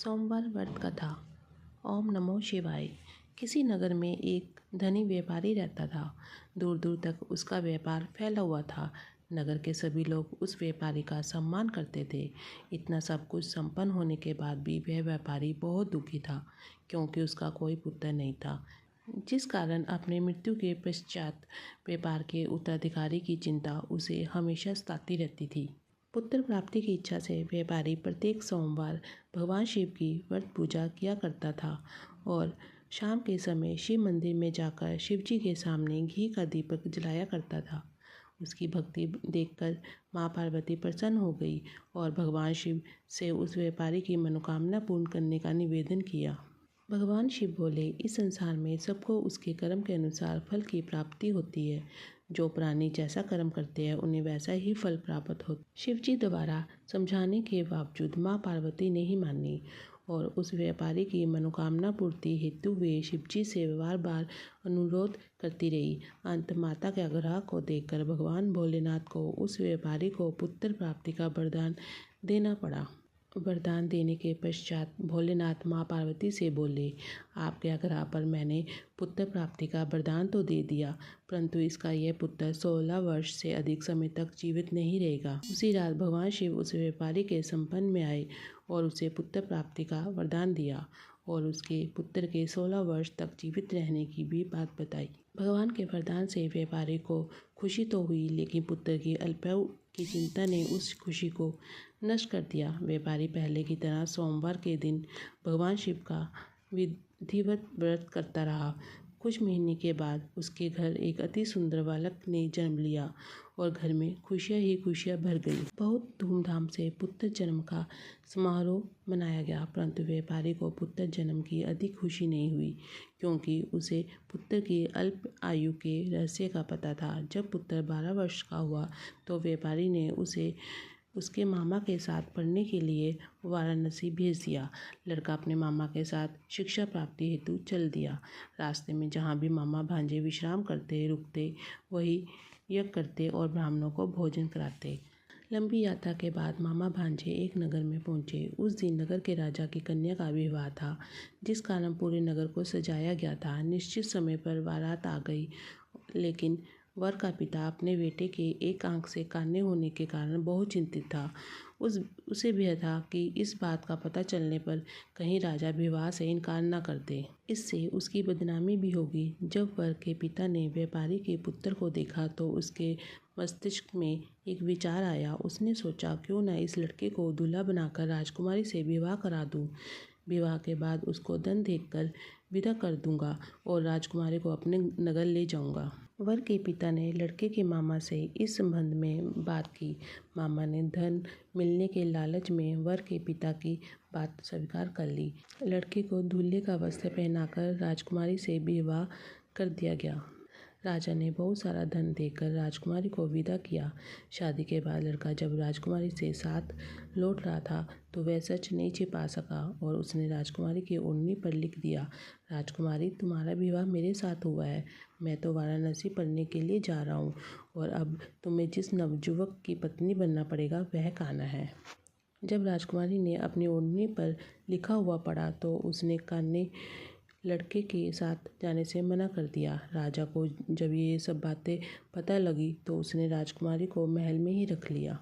सोमवार व्रत कथा। ओम नमो शिवाय। किसी नगर में एक धनी व्यापारी रहता था। दूर दूर तक उसका व्यापार फैला हुआ था। नगर के सभी लोग उस व्यापारी का सम्मान करते थे। इतना सब कुछ संपन्न होने के बाद भी वह व्यापारी बहुत दुखी था, क्योंकि उसका कोई पुत्र नहीं था, जिस कारण अपने मृत्यु के पश्चात व्यापार के उत्तराधिकारी की चिंता उसे हमेशा सताती रहती थी। पुत्र प्राप्ति की इच्छा से व्यापारी प्रत्येक सोमवार भगवान शिव की व्रत पूजा किया करता था और शाम के समय शिव मंदिर में जाकर शिव जी के सामने घी का दीपक जलाया करता था। उसकी भक्ति देखकर माँ पार्वती प्रसन्न हो गई और भगवान शिव से उस व्यापारी की मनोकामना पूर्ण करने का निवेदन किया। भगवान शिव बोले, इस संसार में सबको उसके कर्म के अनुसार फल की प्राप्ति होती है। जो प्राणी जैसा कर्म करते हैं उन्हें वैसा ही फल प्राप्त होता। शिव जी द्वारा समझाने के बावजूद माँ पार्वती नहीं मानी और उस व्यापारी की मनोकामना पूर्ति हेतु वे शिव जी से बार बार अनुरोध करती रही। अंत माता के आग्रह को देखकर भगवान भोलेनाथ को उस व्यापारी को पुत्र प्राप्ति का वरदान देना पड़ा। वरदान देने के पश्चात भोलेनाथ माँ पार्वती से बोले, आपके आग्रह पर मैंने पुत्र प्राप्ति का वरदान तो दे दिया, परंतु इसका यह पुत्र 16 वर्ष से अधिक समय तक जीवित नहीं रहेगा। उसी रात भगवान शिव उस व्यापारी के संपन्न में आए और उसे पुत्र प्राप्ति का वरदान दिया और उसके पुत्र के 16 वर्ष तक जीवित रहने की भी बात बताई। भगवान के वरदान से व्यापारी को खुशी तो हुई, लेकिन पुत्र की अल्पायु की चिंता ने उस खुशी को नष्ट कर दिया। व्यापारी पहले की तरह सोमवार के दिन भगवान शिव का विधिवत व्रत करता रहा। कुछ महीने के बाद उसके घर एक अति सुंदर बालक ने जन्म लिया और घर में खुशियाँ ही खुशियाँ भर गई। बहुत धूमधाम से पुत्र जन्म का समारोह मनाया गया, परंतु व्यापारी को पुत्र जन्म की अधिक खुशी नहीं हुई, क्योंकि उसे पुत्र की अल्प आयु के रहस्य का पता था। जब पुत्र 12 वर्ष का हुआ तो व्यापारी ने उसे उसके मामा के साथ पढ़ने के लिए वाराणसी भेज दिया। लड़का अपने मामा के साथ शिक्षा प्राप्ति हेतु चल दिया। रास्ते में जहाँ भी मामा भांजे विश्राम करते रुकते, वही यज्ञ करते और ब्राह्मणों को भोजन कराते। लंबी यात्रा के बाद मामा भांजे एक नगर में पहुँचे। उस दिन नगर के राजा की कन्या का विवाह था, जिस कारण पूरे नगर को सजाया गया था। निश्चित समय पर बारात आ गई, लेकिन वर का पिता अपने बेटे के एक आंख से काने होने के कारण बहुत चिंतित था। उसे भी था कि इस बात का पता चलने पर कहीं राजा विवाह से इनकार न कर दे, इससे उसकी बदनामी भी होगी। जब वर के पिता ने व्यापारी के पुत्र को देखा तो उसके मस्तिष्क में एक विचार आया। उसने सोचा, क्यों न इस लड़के को दूल्हा बनाकर राजकुमारी से विवाह करा दूं। विवाह के बाद उसको धन देकर विदा कर दूंगा और राजकुमारी को अपने नगर ले जाऊंगा। वर के पिता ने लड़के के मामा से इस संबंध में बात की। मामा ने धन मिलने के लालच में वर के पिता की बात स्वीकार कर ली। लड़के को दूल्हे का वस्त्र पहनाकर राजकुमारी से विवाह कर दिया गया। राजा ने बहुत सारा धन देकर राजकुमारी को विदा किया। शादी के बाद लड़का जब राजकुमारी से साथ लौट रहा था तो वह सच नहीं छिपा सका और उसने राजकुमारी की ओढ़नी पर लिख दिया, राजकुमारी, तुम्हारा विवाह मेरे साथ हुआ है। मैं तो वाराणसी पढ़ने के लिए जा रहा हूँ और अब तुम्हें जिस नवयुवक की पत्नी बनना पड़ेगा वह कान्हा है। जब राजकुमारी ने अपनी ओढ़नी पर लिखा हुआ पढ़ा तो उसने कान्हे लड़के के साथ जाने से मना कर दिया। राजा को जब ये सब बातें पता लगी तो उसने राजकुमारी को महल में ही रख लिया।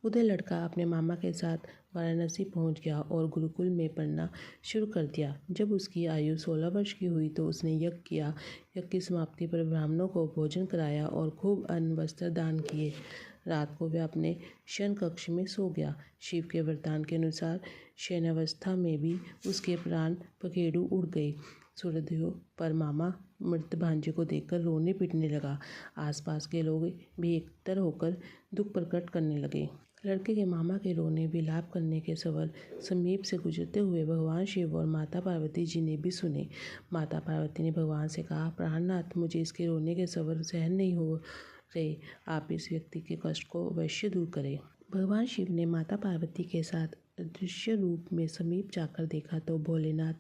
उधर लड़का अपने मामा के साथ वाराणसी पहुंच गया और गुरुकुल में पढ़ना शुरू कर दिया। जब उसकी आयु 16 वर्ष की हुई तो उसने यज्ञ किया। यज्ञ की समाप्ति पर ब्राह्मणों को भोजन कराया और खूब अन्न वस्त्र दान किए। रात को वह अपने शयन कक्ष में सो गया। शिव के वरदान के अनुसार शयनावस्था में भी उसके प्राण पखेरु उड़ गए। सूर्योदय पर मामा मृत भांजे को देखकर रोने पीटने लगा। आसपास के लोग भी एकत्र होकर दुख प्रकट करने लगे। लड़के के मामा के रोने विलाप करने के स्वर समीप से गुजरते हुए भगवान शिव और माता पार्वती जी ने भी सुने। माता पार्वती ने भगवान से कहा, प्राणनाथ, मुझे इसके रोने के स्वर सहन नहीं हो रहे, आप इस व्यक्ति के कष्ट को अवश्य दूर करें। भगवान शिव ने माता पार्वती के साथ अदृश्य रूप में समीप जाकर देखा तो भोलेनाथ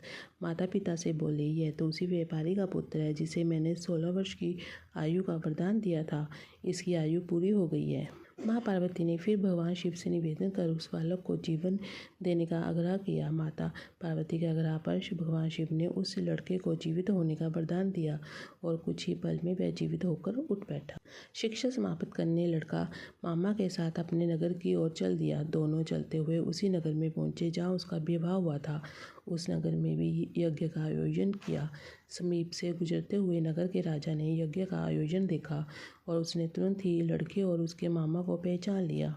माता पिता से बोले, यह तो उसी व्यापारी का पुत्र है जिसे मैंने 16 वर्ष की आयु का वरदान दिया था। इसकी आयु पूरी हो गई है। माँ पार्वती ने फिर भगवान शिव से निवेदन कर उस बालक को जीवन देने का आग्रह किया। माता पार्वती के आग्रह पर भगवान शिव ने उस लड़के को जीवित होने का वरदान दिया और कुछ ही पल में वह जीवित होकर उठ बैठा। शिक्षा समाप्त करने लड़का मामा के साथ अपने नगर की ओर चल दिया। दोनों चलते हुए उसी नगर में पहुंचे जहाँ उसका विवाह हुआ था। उस नगर में भी यज्ञ का आयोजन किया। समीप से गुजरते हुए नगर के राजा ने यज्ञ का आयोजन देखा और उसने तुरंत ही लड़के और उसके मामा को पहचान लिया।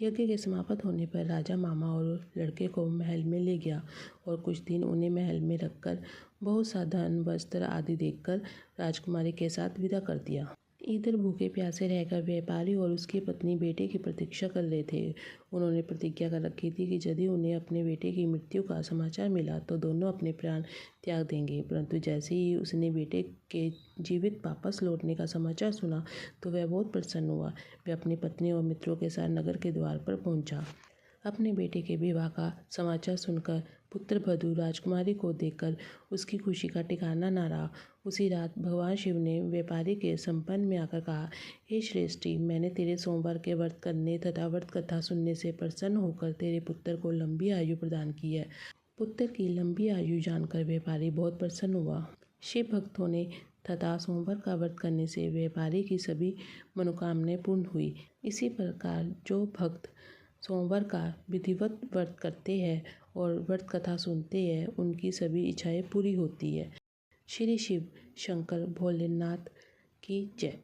यज्ञ के समाप्त होने पर राजा मामा और लड़के को महल में ले गया और कुछ दिन उन्हें महल में रखकर बहुत सा धन वस्त्र आदि देकर राजकुमारी के साथ विदा कर दिया। इधर भूखे प्यासे रहकर व्यापारी और उसकी पत्नी बेटे की प्रतीक्षा कर रहे थे। उन्होंने प्रतिज्ञा कर रखी थी कि यदि उन्हें अपने बेटे की मृत्यु का समाचार मिला तो दोनों अपने प्राण त्याग देंगे। परंतु जैसे ही उसने बेटे के जीवित वापस लौटने का समाचार सुना तो वह बहुत प्रसन्न हुआ। वह अपनी पत्नी और मित्रों के साथ नगर के द्वार पर पहुंचा। अपने बेटे के विवाह का समाचार सुनकर पुत्रवधू राजकुमारी को देखकर उसकी खुशी का ठिकाना न रहा। उसी रात भगवान शिव ने व्यापारी के संपन्न में आकर कहा, हे श्रेष्ठी, मैंने तेरे सोमवार के व्रत करने तथा व्रत कथा सुनने से प्रसन्न होकर तेरे पुत्र को लंबी आयु प्रदान की है। पुत्र की लंबी आयु जानकर व्यापारी बहुत प्रसन्न हुआ। शिव भक्तों ने तथा सोमवार का व्रत करने से व्यापारी की सभी मनोकामनाएं पूर्ण हुई। इसी प्रकार जो भक्त सोमवार का विधिवत व्रत करते हैं और व्रत कथा सुनते हैं उनकी सभी इच्छाएं पूरी होती है। श्री शिव शंकर भोलेनाथ की जय।